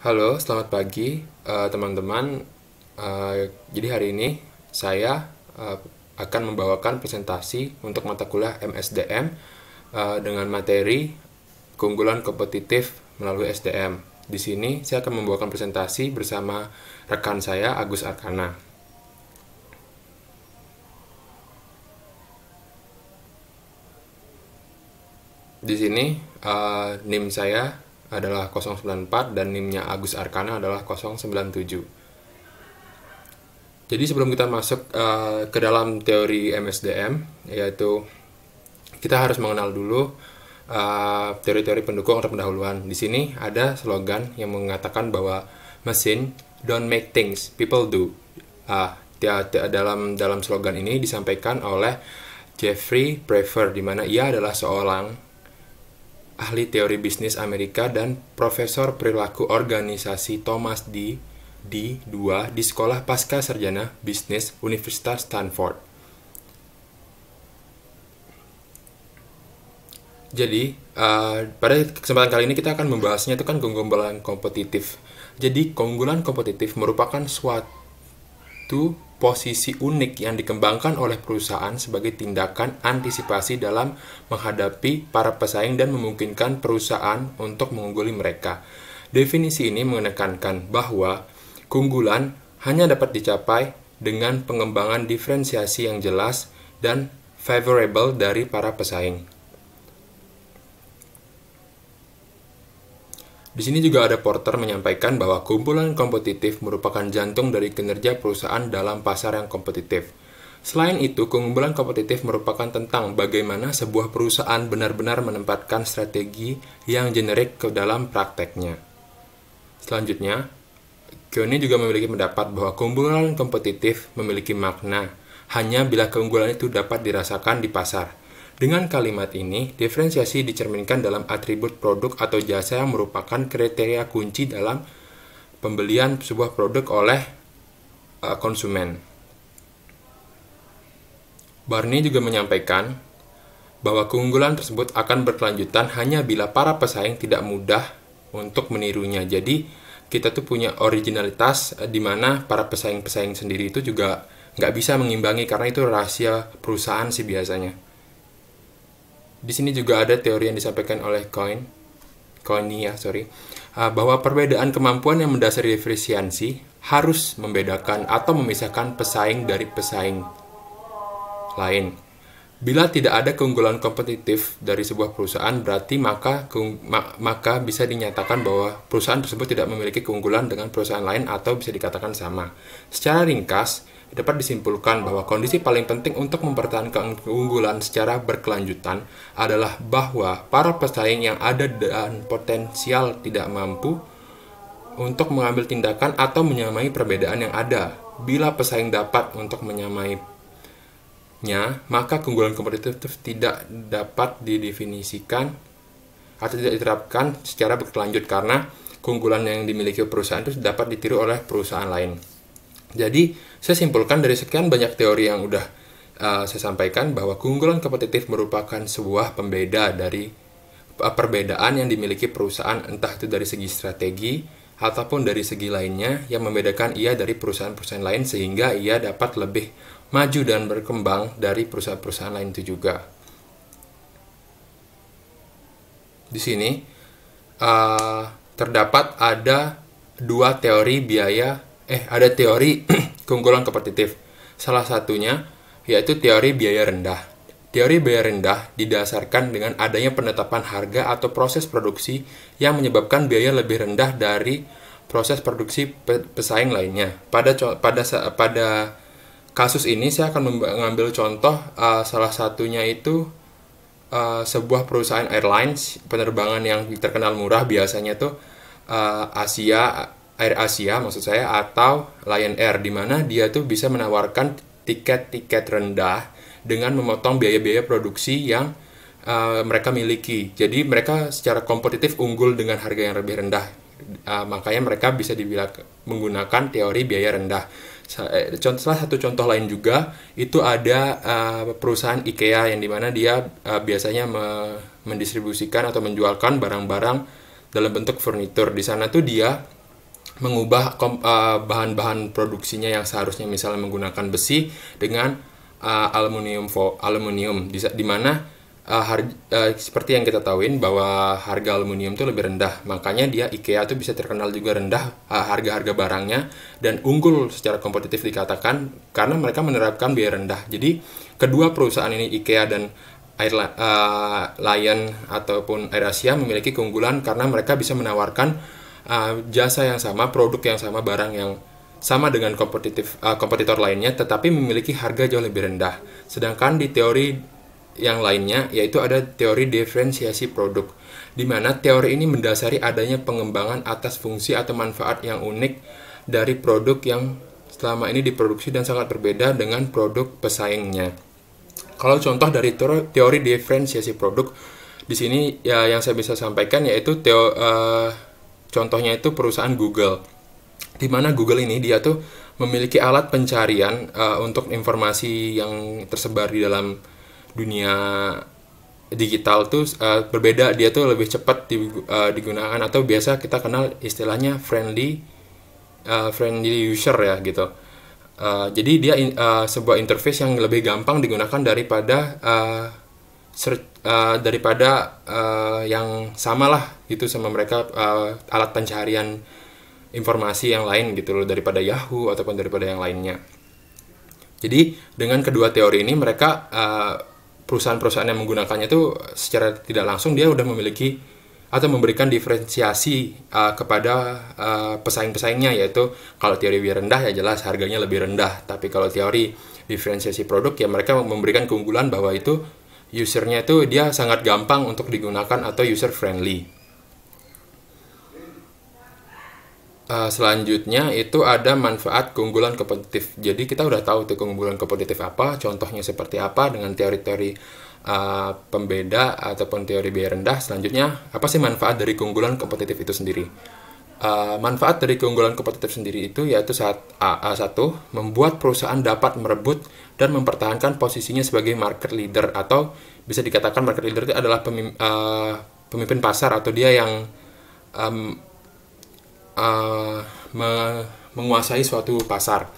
Halo, selamat pagi teman-teman. Jadi hari ini saya akan membawakan presentasi untuk mata kuliah MSDM dengan materi keunggulan kompetitif melalui SDM. Di sini saya akan membawakan presentasi bersama rekan saya Agus Arkana. Di sini NIM saya adalah 094 dan NIM-nya Agus Arkana adalah 097. Jadi sebelum kita masuk ke dalam teori MSDM, yaitu kita harus mengenal dulu teori-teori pendukung atau pendahuluan. Di sini ada slogan yang mengatakan bahwa mesin don't make things, people do. Dalam slogan ini disampaikan oleh Jeffrey Pfeffer, di mana ia adalah seorang ahli teori bisnis Amerika dan profesor perilaku organisasi Thomas D2 di Sekolah Pasca Sarjana Bisnis Universitas Stanford. Jadi, pada kesempatan kali ini kita akan membahasnya itu kan keunggulan kompetitif. Jadi, keunggulan kompetitif merupakan suatu posisi unik yang dikembangkan oleh perusahaan sebagai tindakan antisipasi dalam menghadapi para pesaing dan memungkinkan perusahaan untuk mengungguli mereka. Definisi ini menekankan bahwa keunggulan hanya dapat dicapai dengan pengembangan diferensiasi yang jelas dan favorable dari para pesaing. Di sini juga ada Porter menyampaikan bahwa keunggulan kompetitif merupakan jantung dari kinerja perusahaan dalam pasar yang kompetitif. Selain itu, keunggulan kompetitif merupakan tentang bagaimana sebuah perusahaan benar-benar menempatkan strategi yang generik ke dalam prakteknya. Selanjutnya, Keone juga memiliki pendapat bahwa keunggulan kompetitif memiliki makna hanya bila keunggulan itu dapat dirasakan di pasar. Dengan kalimat ini, diferensiasi dicerminkan dalam atribut produk atau jasa yang merupakan kriteria kunci dalam pembelian sebuah produk oleh konsumen. Barney juga menyampaikan bahwa keunggulan tersebut akan berkelanjutan hanya bila para pesaing tidak mudah untuk menirunya. Jadi, kita tuh punya originalitas di mana para pesaing-pesaing sendiri itu juga nggak bisa mengimbangi karena itu rahasia perusahaan sih biasanya. Di sini juga ada teori yang disampaikan oleh Coyne, bahwa perbedaan kemampuan yang mendasari diferensiasi harus membedakan atau memisahkan pesaing dari pesaing lain. Bila tidak ada keunggulan kompetitif dari sebuah perusahaan, berarti maka bisa dinyatakan bahwa perusahaan tersebut tidak memiliki keunggulan dengan perusahaan lain atau bisa dikatakan sama. Secara ringkas, dapat disimpulkan bahwa kondisi paling penting untuk mempertahankan keunggulan secara berkelanjutan adalah bahwa para pesaing yang ada dan potensial tidak mampu untuk mengambil tindakan atau menyamai perbedaan yang ada. Bila pesaing dapat untuk menyamainya, maka keunggulan kompetitif tidak dapat didefinisikan atau tidak diterapkan secara berkelanjut karena keunggulan yang dimiliki perusahaan itu dapat ditiru oleh perusahaan lain. Jadi, saya simpulkan dari sekian banyak teori yang udah saya sampaikan bahwa keunggulan kompetitif merupakan sebuah pembeda dari perbedaan yang dimiliki perusahaan, entah itu dari segi strategi ataupun dari segi lainnya yang membedakan ia dari perusahaan-perusahaan lain sehingga ia dapat lebih maju dan berkembang dari perusahaan-perusahaan lain itu juga. Di sini terdapat ada dua teori ada teori keunggulan kompetitif. Salah satunya yaitu teori biaya rendah. Teori biaya rendah didasarkan dengan adanya penetapan harga atau proses produksi yang menyebabkan biaya lebih rendah dari proses produksi pesaing lainnya. Pada kasus ini saya akan mengambil contoh salah satunya itu sebuah perusahaan airlines penerbangan yang terkenal murah biasanya tuh Air Asia maksud saya atau Lion Air, di mana dia tuh bisa menawarkan tiket-tiket rendah dengan memotong biaya-biaya produksi yang mereka miliki. Jadi mereka secara kompetitif unggul dengan harga yang lebih rendah. Makanya mereka bisa dibilang menggunakan teori biaya rendah. Salah satu contoh lain juga itu ada perusahaan IKEA yang dimana dia biasanya mendistribusikan atau menjualkan barang-barang dalam bentuk furnitur. Di sana tuh dia mengubah bahan-bahan produksinya yang seharusnya misalnya menggunakan besi dengan aluminium, di mana seperti yang kita tahuin bahwa harga aluminium itu lebih rendah, makanya dia IKEA tuh bisa terkenal juga rendah harga-harga barangnya dan unggul secara kompetitif dikatakan karena mereka menerapkan biaya rendah. Jadi kedua perusahaan ini, IKEA dan Lion ataupun AirAsia, memiliki keunggulan karena mereka bisa menawarkan jasa yang sama, produk yang sama, barang yang sama dengan kompetitor lainnya, tetapi memiliki harga jauh lebih rendah. Sedangkan di teori yang lainnya, yaitu ada teori diferensiasi produk, di mana teori ini mendasari adanya pengembangan atas fungsi atau manfaat yang unik dari produk yang selama ini diproduksi dan sangat berbeda dengan produk pesaingnya. Kalau contoh dari teori diferensiasi produk, di sini ya yang saya bisa sampaikan yaitu contohnya itu perusahaan Google, di mana Google ini dia tuh memiliki alat pencarian untuk informasi yang tersebar di dalam dunia digital tuh berbeda, dia tuh lebih cepat digunakan atau biasa kita kenal istilahnya friendly user ya gitu. Jadi dia sebuah interface yang lebih gampang digunakan daripada yang samalah gitu sama mereka alat pencarian informasi yang lain gitu loh, daripada Yahoo ataupun daripada yang lainnya. Jadi dengan kedua teori ini mereka perusahaan-perusahaan yang menggunakannya itu secara tidak langsung dia udah memiliki atau memberikan diferensiasi kepada pesaing-pesaingnya, yaitu kalau teori biaya rendah ya jelas harganya lebih rendah, tapi kalau teori diferensiasi produk ya mereka memberikan keunggulan bahwa itu usernya itu dia sangat gampang untuk digunakan atau user friendly. Selanjutnya itu ada manfaat keunggulan kompetitif. Jadi kita udah tahu tuh keunggulan kompetitif apa, contohnya seperti apa dengan teori-teori pembeda ataupun teori biaya rendah. Selanjutnya apa sih manfaat dari keunggulan kompetitif itu sendiri? Manfaat dari keunggulan kompetitif sendiri itu yaitu satu, membuat perusahaan dapat merebut dan mempertahankan posisinya sebagai market leader, atau bisa dikatakan market leader itu adalah pemimpin pasar atau dia yang menguasai suatu pasar.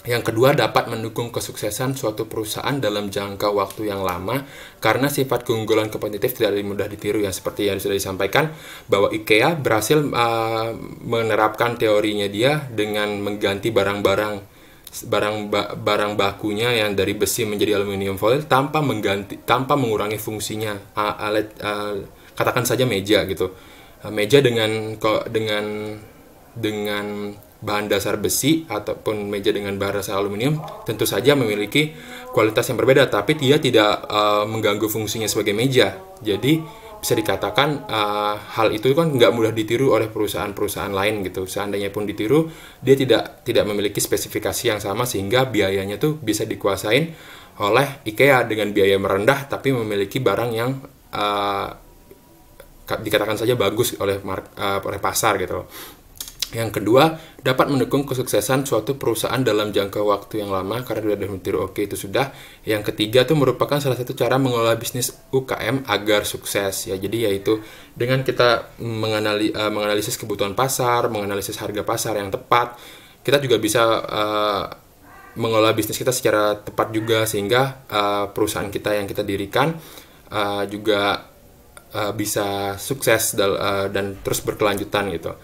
Yang kedua, dapat mendukung kesuksesan suatu perusahaan dalam jangka waktu yang lama karena sifat keunggulan kompetitif tidak mudah ditiru, yang seperti yang sudah disampaikan bahwa IKEA berhasil menerapkan teorinya dia dengan mengganti barang bakunya yang dari besi menjadi aluminium foil tanpa mengurangi fungsinya. Katakan saja meja gitu. Meja dengan bahan dasar besi ataupun meja dengan bahan dasar aluminium tentu saja memiliki kualitas yang berbeda, tapi dia tidak mengganggu fungsinya sebagai meja. Jadi bisa dikatakan hal itu kan nggak mudah ditiru oleh perusahaan-perusahaan lain gitu. Seandainya pun ditiru, dia tidak memiliki spesifikasi yang sama sehingga biayanya tuh bisa dikuasain oleh IKEA dengan biaya merendah tapi memiliki barang yang dikatakan saja bagus oleh pasar gitu. Yang kedua, dapat mendukung kesuksesan suatu perusahaan dalam jangka waktu yang lama karena sudah ditiru. Oke, itu sudah. Yang ketiga itu merupakan salah satu cara mengelola bisnis UKM agar sukses ya. Jadi yaitu dengan kita menganalisis kebutuhan pasar, menganalisis harga pasar yang tepat, kita juga bisa mengelola bisnis kita secara tepat juga sehingga perusahaan kita yang kita dirikan juga bisa sukses dan terus berkelanjutan gitu.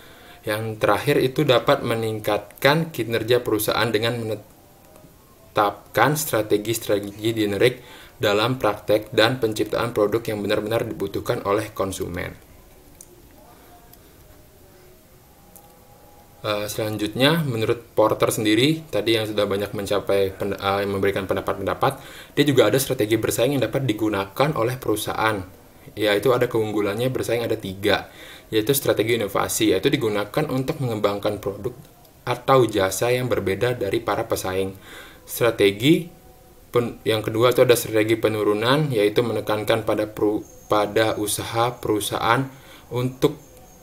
Yang terakhir itu dapat meningkatkan kinerja perusahaan dengan menetapkan strategi-strategi generik dalam praktek dan penciptaan produk yang benar-benar dibutuhkan oleh konsumen. Selanjutnya, menurut Porter sendiri, tadi yang sudah banyak memberikan pendapat-pendapat, dia juga ada strategi bersaing yang dapat digunakan oleh perusahaan. Yaitu ada keunggulannya bersaing ada 3, yaitu strategi inovasi, yaitu digunakan untuk mengembangkan produk atau jasa yang berbeda dari para pesaing. Strategi yang kedua itu ada strategi penurunan, yaitu menekankan pada usaha perusahaan untuk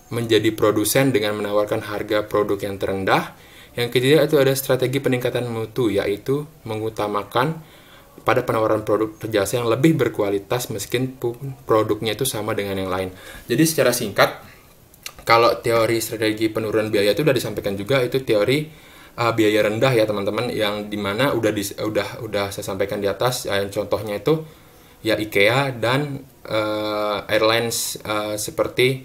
menjadi produsen dengan menawarkan harga produk yang terendah. Yang ketiga itu ada strategi peningkatan mutu, yaitu mengutamakan pada penawaran produk jasa yang lebih berkualitas meskipun produknya itu sama dengan yang lain. Jadi secara singkat, kalau teori strategi penurunan biaya itu udah disampaikan juga, itu teori biaya rendah ya teman-teman, yang dimana udah saya sampaikan di atas. Contohnya itu ya IKEA dan airlines seperti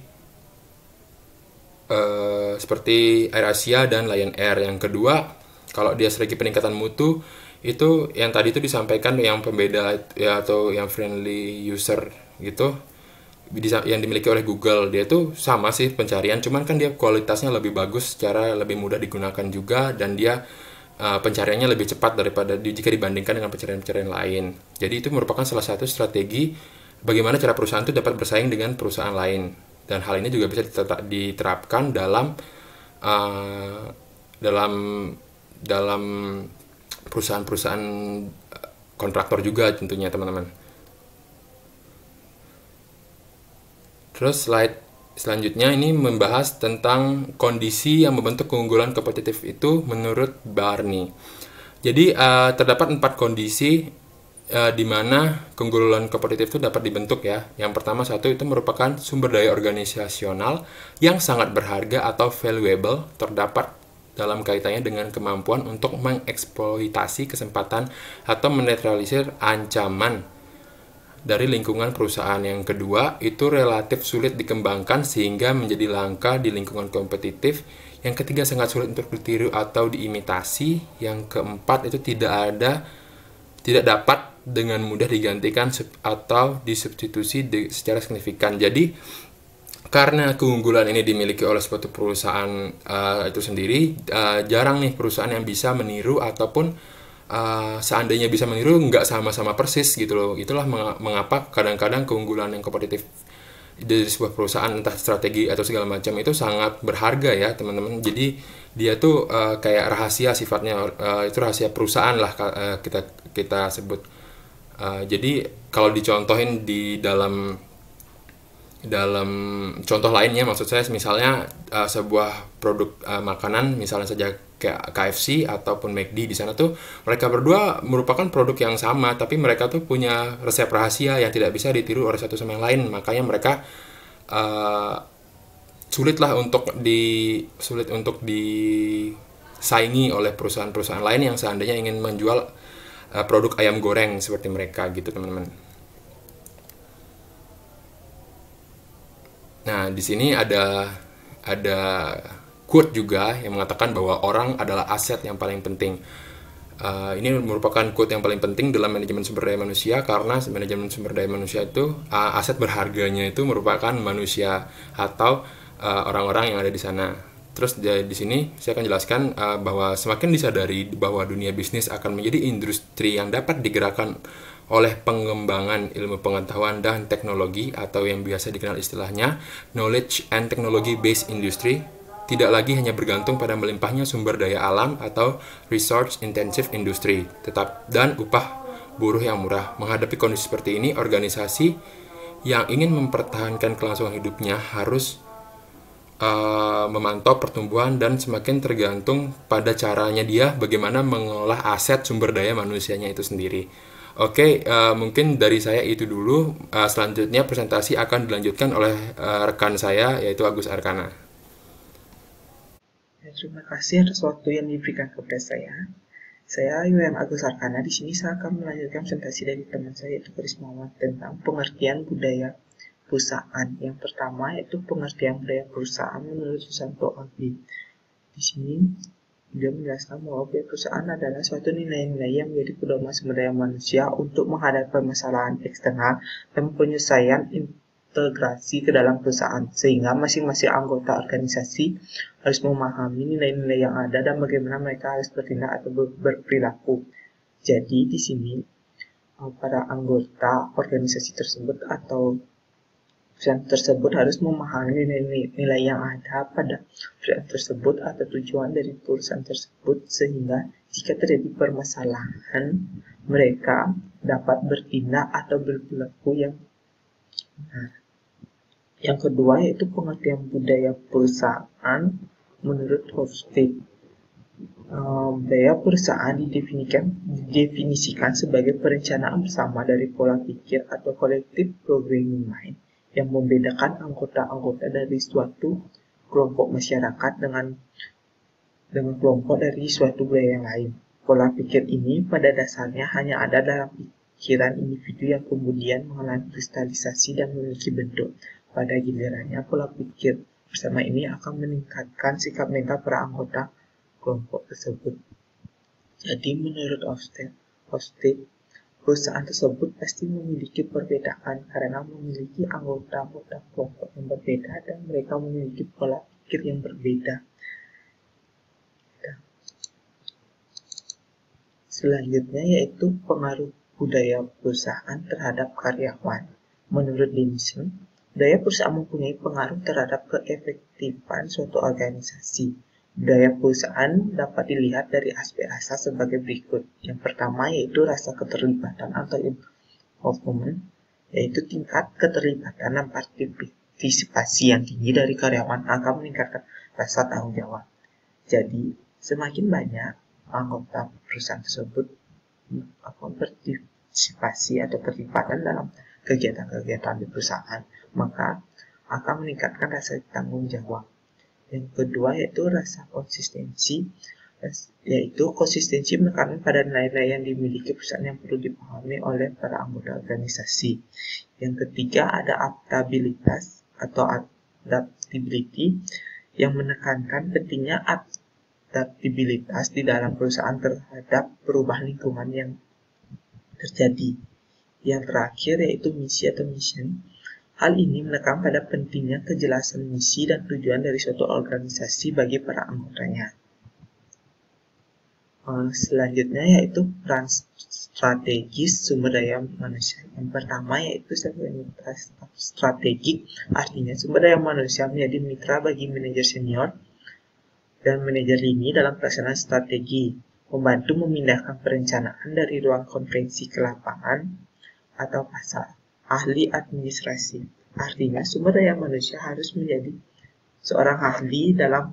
AirAsia dan Lion Air. Yang kedua, kalau dia strategi peningkatan mutu, itu yang tadi itu disampaikan yang pembeda ya, atau yang friendly user gitu, yang dimiliki oleh Google. Dia tuh sama sih pencarian, cuman kan dia kualitasnya lebih bagus, secara lebih mudah digunakan juga, dan dia pencariannya lebih cepat daripada jika dibandingkan dengan pencarian-pencarian lain. Jadi itu merupakan salah satu strategi bagaimana cara perusahaan itu dapat bersaing dengan perusahaan lain. Dan hal ini juga bisa diterapkan dalam dalam perusahaan-perusahaan kontraktor juga tentunya teman-teman. Terus slide selanjutnya ini membahas tentang kondisi yang membentuk keunggulan kompetitif itu menurut Barney. Jadi terdapat 4 kondisi di mana keunggulan kompetitif itu dapat dibentuk ya. Yang pertama, satu, itu merupakan sumber daya organisasional yang sangat berharga atau valuable, terdapat dalam kaitannya dengan kemampuan untuk mengeksploitasi kesempatan atau menetralisir ancaman dari lingkungan perusahaan. Yang kedua, itu relatif sulit dikembangkan sehingga menjadi langka di lingkungan kompetitif. Yang ketiga, sangat sulit untuk ditiru atau diimitasi. Yang keempat, itu tidak dapat dengan mudah digantikan atau disubstitusi secara signifikan. Jadi karena keunggulan ini dimiliki oleh suatu perusahaan itu sendiri, jarang nih perusahaan yang bisa meniru, ataupun seandainya bisa meniru nggak sama-sama persis gitu loh. Itulah mengapa kadang-kadang keunggulan yang kompetitif dari sebuah perusahaan, entah strategi atau segala macam, itu sangat berharga ya teman-teman. Jadi dia tuh kayak rahasia sifatnya, itu rahasia perusahaan lah kita sebut. Jadi kalau dicontohin di dalam contoh lainnya, maksud saya misalnya sebuah produk makanan, misalnya saja kayak KFC ataupun McD, di sana tuh mereka berdua merupakan produk yang sama, tapi mereka tuh punya resep rahasia yang tidak bisa ditiru oleh satu sama yang lain. Makanya mereka sulit untuk disaingi oleh perusahaan-perusahaan lain yang seandainya ingin menjual produk ayam goreng seperti mereka gitu teman-teman. Nah, di sini ada quote juga yang mengatakan bahwa orang adalah aset yang paling penting. Ini merupakan quote yang paling penting dalam manajemen sumber daya manusia, karena manajemen sumber daya manusia itu aset berharganya itu merupakan manusia atau orang-orang yang ada di sana. Terus di sini saya akan jelaskan bahwa semakin disadari bahwa dunia bisnis akan menjadi industri yang dapat digerakkan oleh pengembangan ilmu pengetahuan dan teknologi, atau yang biasa dikenal istilahnya knowledge and technology based industry, tidak lagi hanya bergantung pada melimpahnya sumber daya alam atau resource intensive industry, dan upah buruh yang murah. Menghadapi kondisi seperti ini, organisasi yang ingin mempertahankan kelangsungan hidupnya harus memantau pertumbuhan dan semakin tergantung pada caranya dia bagaimana mengolah aset sumber daya manusianya itu sendiri. Oke, mungkin dari saya itu dulu. Selanjutnya presentasi akan dilanjutkan oleh rekan saya, yaitu Agus Arkana. Terima kasih atas waktu yang diberikan kepada saya. Saya Yulian Agus Arkana. Di sini saya akan melanjutkan presentasi dari teman saya, yaitu Chris Muhammad, tentang pengertian budaya perusahaan. Yang pertama yaitu pengertian budaya perusahaan menurut Susanto Agli. Di sini dia menjelaskan bahwa budaya perusahaan adalah suatu nilai-nilai yang menjadi pedoman sumber daya manusia untuk menghadapi permasalahan eksternal dan penyelesaian integrasi ke dalam perusahaan, sehingga masing-masing anggota organisasi harus memahami nilai-nilai yang ada dan bagaimana mereka harus bertindak atau berperilaku. Jadi di sini para anggota organisasi tersebut atau perusahaan tersebut harus memahami nilai yang ada pada perusahaan tersebut atau tujuan dari perusahaan tersebut, sehingga jika terjadi permasalahan mereka dapat bertindak atau berperilaku yang benar. Yang kedua yaitu pengertian budaya perusahaan menurut Hofstede. Budaya perusahaan didefinisikan sebagai perencanaan bersama dari pola pikir atau collective programming mind yang membedakan anggota-anggota dari suatu kelompok masyarakat dengan kelompok dari suatu budaya yang lain. Pola pikir ini pada dasarnya hanya ada dalam pikiran individu yang kemudian mengalami kristalisasi dan memiliki bentuk. Pada gilirannya, pola pikir bersama ini akan meningkatkan sikap mental para anggota kelompok tersebut. Jadi menurut Hofstede, perusahaan tersebut pasti memiliki perbedaan karena memiliki anggota-anggota kelompok yang berbeda dan mereka memiliki pola pikir yang berbeda. Selanjutnya yaitu pengaruh budaya perusahaan terhadap karyawan. Menurut Denison, budaya perusahaan mempunyai pengaruh terhadap keefektifan suatu organisasi. Budaya perusahaan dapat dilihat dari aspek rasa sebagai berikut. Yang pertama yaitu rasa keterlibatan atau involvement, yaitu tingkat keterlibatan dan partisipasi yang tinggi dari karyawan akan meningkatkan rasa tanggung jawab. Jadi, semakin banyak anggota perusahaan tersebut akan partisipasi atau terlibat dalam kegiatan-kegiatan di perusahaan, maka akan meningkatkan rasa tanggung jawab. Yang kedua yaitu rasa konsistensi, yaitu konsistensi menekankan pada nilai-nilai yang dimiliki perusahaan yang perlu dipahami oleh para anggota organisasi. Yang ketiga ada adaptabilitas atau adaptability, yang menekankan pentingnya adaptabilitas di dalam perusahaan terhadap perubahan lingkungan yang terjadi. Yang terakhir yaitu misi atau mission. Hal ini menekan pada pentingnya kejelasan misi dan tujuan dari suatu organisasi bagi para anggotanya. Selanjutnya yaitu peran strategis sumber daya manusia. Yang pertama yaitu strategik, artinya sumber daya manusia menjadi mitra bagi manajer senior dan manajer lini dalam pelaksanaan strategi, membantu memindahkan perencanaan dari ruang konvensi ke lapangan atau pasar. Ahli administrasi, artinya sumber daya manusia harus menjadi seorang ahli dalam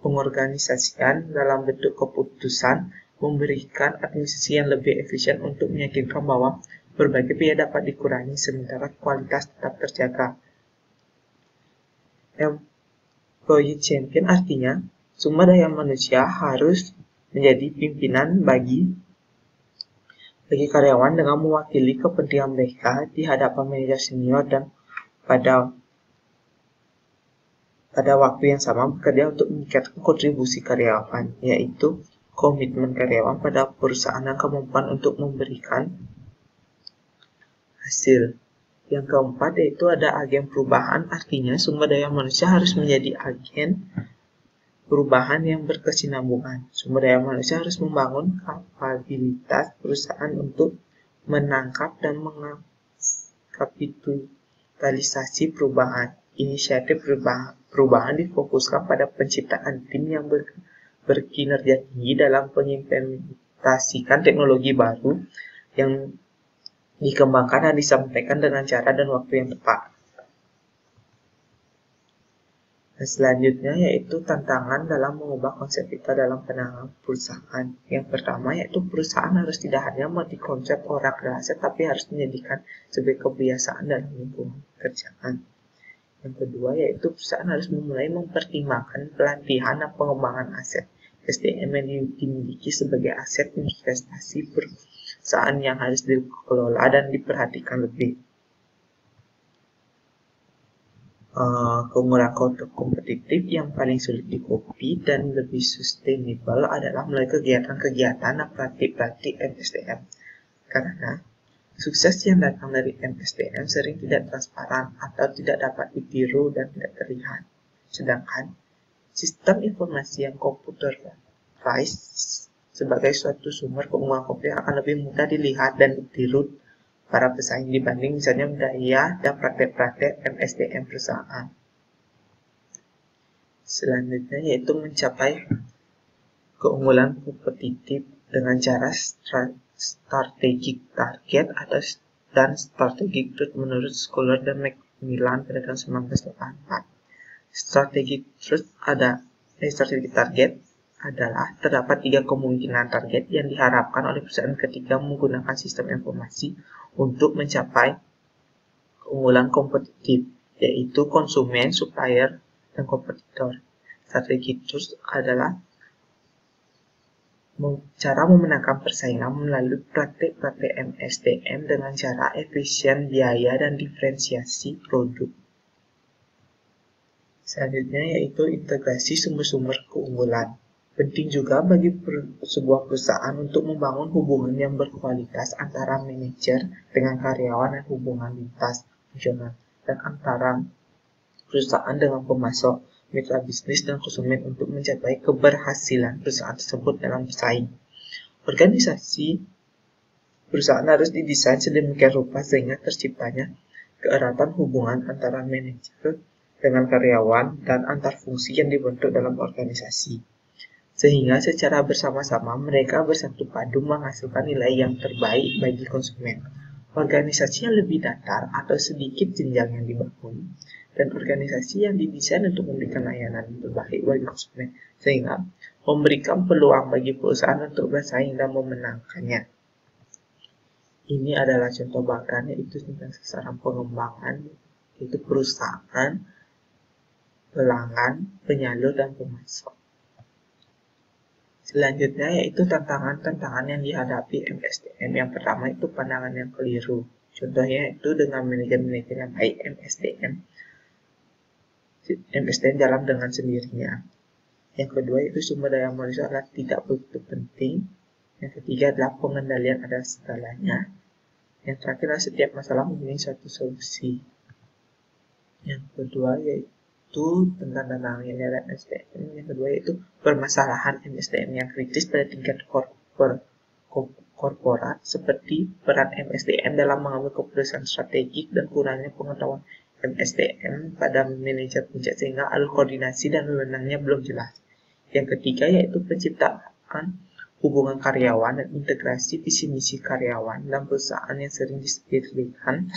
pengorganisasian dalam bentuk keputusan, memberikan administrasi yang lebih efisien untuk meyakinkan bahwa berbagai biaya dapat dikurangi sementara kualitas tetap terjaga. Employee champion artinya sumber daya manusia harus menjadi pimpinan bagi karyawan dengan mewakili kepentingan mereka di hadapan manajer senior dan pada waktu yang sama bekerja untuk meningkatkan kontribusi karyawan, yaitu komitmen karyawan pada perusahaan dan kemampuan untuk memberikan hasil. Yang keempat yaitu ada agen perubahan, artinya sumber daya manusia harus menjadi agen perubahan yang berkesinambungan. Sumber daya manusia harus membangun kapabilitas perusahaan untuk menangkap dan mengkapitalisasi perubahan. Inisiatif perubahan difokuskan pada penciptaan tim yang berkinerja tinggi dalam mengimplementasikan teknologi baru yang dikembangkan dan disampaikan dengan cara dan waktu yang tepat. Selanjutnya yaitu tantangan dalam mengubah konsep kita dalam penanganan perusahaan. Yang pertama yaitu perusahaan harus tidak hanya memiliki konsep orang dan aset, tapi harus menjadikan sebagai kebiasaan dalam lingkungan pekerjaan. Yang kedua yaitu perusahaan harus mulai mempertimbangkan pelatihan dan pengembangan aset. SDM yang dimiliki sebagai aset investasi perusahaan yang harus dikelola dan diperhatikan lebih. Keunggulan kompetitif yang paling sulit dikopi dan lebih sustainable adalah melalui kegiatan-kegiatan dan praktik-praktik MSDM. Karena sukses yang datang dari MSDM sering tidak transparan atau tidak dapat ditiru dan tidak terlihat. Sedangkan sistem informasi yang computerized sebagai suatu sumber keunggulan kompetitif akan lebih mudah dilihat dan ditiru para pesaing dibanding misalnya budaya dan praktek-praktek MSDM perusahaan. Selanjutnya yaitu mencapai keunggulan kompetitif dengan cara strategic target dan strategic truth menurut Scholar dan Macmillan pada tahun 1984. Strategic target adalah terdapat 3 kemungkinan target yang diharapkan oleh perusahaan ketika menggunakan sistem informasi untuk mencapai keunggulan kompetitif, yaitu konsumen, supplier, dan kompetitor. Strategi terus adalah cara memenangkan persaingan melalui praktik-praktik MSDM dengan cara efisien biaya dan diferensiasi produk. Selanjutnya yaitu integrasi sumber-sumber keunggulan. Penting juga bagi sebuah perusahaan untuk membangun hubungan yang berkualitas antara manajer dengan karyawan dan hubungan lintas fungsional, dan antara perusahaan dengan pemasok, mitra bisnis, dan konsumen untuk mencapai keberhasilan perusahaan tersebut dalam bersaing. Organisasi perusahaan harus didesain sedemikian rupa sehingga terciptanya keeratan hubungan antara manajer dengan karyawan dan antar fungsi yang dibentuk dalam organisasi, sehingga secara bersama-sama mereka bersatu padu menghasilkan nilai yang terbaik bagi konsumen. Organisasi yang lebih datar atau sedikit jenjang yang dibangun, dan organisasi yang didesain untuk memberikan layanan yang terbaik bagi konsumen, sehingga memberikan peluang bagi perusahaan untuk bersaing dan memenangkannya. Ini adalah contoh bahkan yaitu tentang sasaran pengembangan, yaitu perusahaan, pelanggan, penyalur, dan pemasok. Selanjutnya yaitu tantangan-tantangan yang dihadapi MSDM. Yang pertama itu pandangan yang keliru. Contohnya itu dengan manajer-manajer yang baik MSDM jalan dengan sendirinya. Yang kedua itu sumber daya manusia adalah tidak begitu penting. Yang ketiga adalah pengendalian adalah segalanya. Yang terakhir adalah setiap masalah mempunyai suatu solusi. Yang kedua yaitu tentang tantangan yang ada MSDM. Yang kedua yaitu permasalahan MSDM yang kritis pada tingkat korporat, seperti peran MSDM dalam mengambil keputusan strategik dan kurangnya pengetahuan MSDM pada manajer puncak sehingga alur koordinasi dan wewenangnya belum jelas. Yang ketiga yaitu penciptaan hubungan karyawan dan integrasi visi misi karyawan dalam perusahaan yang sering disepelekan.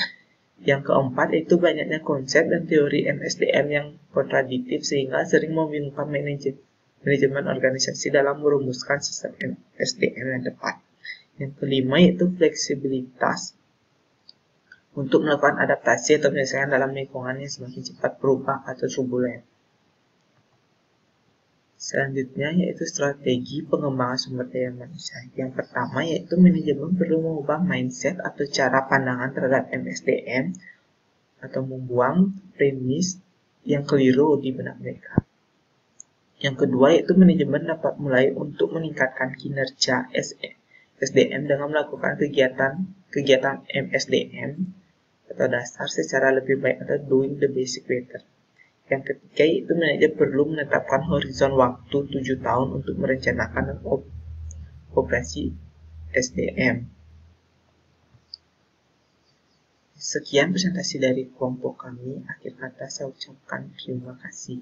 Yang keempat yaitu banyaknya konsep dan teori MSDM yang kontradiktif sehingga sering membingungkan manajemen organisasi dalam merumuskan sistem MSDM yang tepat. Yang kelima yaitu fleksibilitas untuk melakukan adaptasi atau penyelesaian dalam lingkungan yang semakin cepat berubah atau turbulen. Selanjutnya yaitu strategi pengembangan sumber daya manusia. Yang pertama yaitu manajemen perlu mengubah mindset atau cara pandangan terhadap MSDM atau membuang premis yang keliru di benak mereka. Yang kedua yaitu manajemen dapat mulai untuk meningkatkan kinerja SDM dengan melakukan kegiatan MSDM atau dasar secara lebih baik atau doing the basic better. Yang ketiga yaitu manajer perlu menetapkan horizon waktu 7 tahun untuk merencanakan operasi SDM. Sekian presentasi dari kelompok kami. Akhir kata saya ucapkan terima kasih.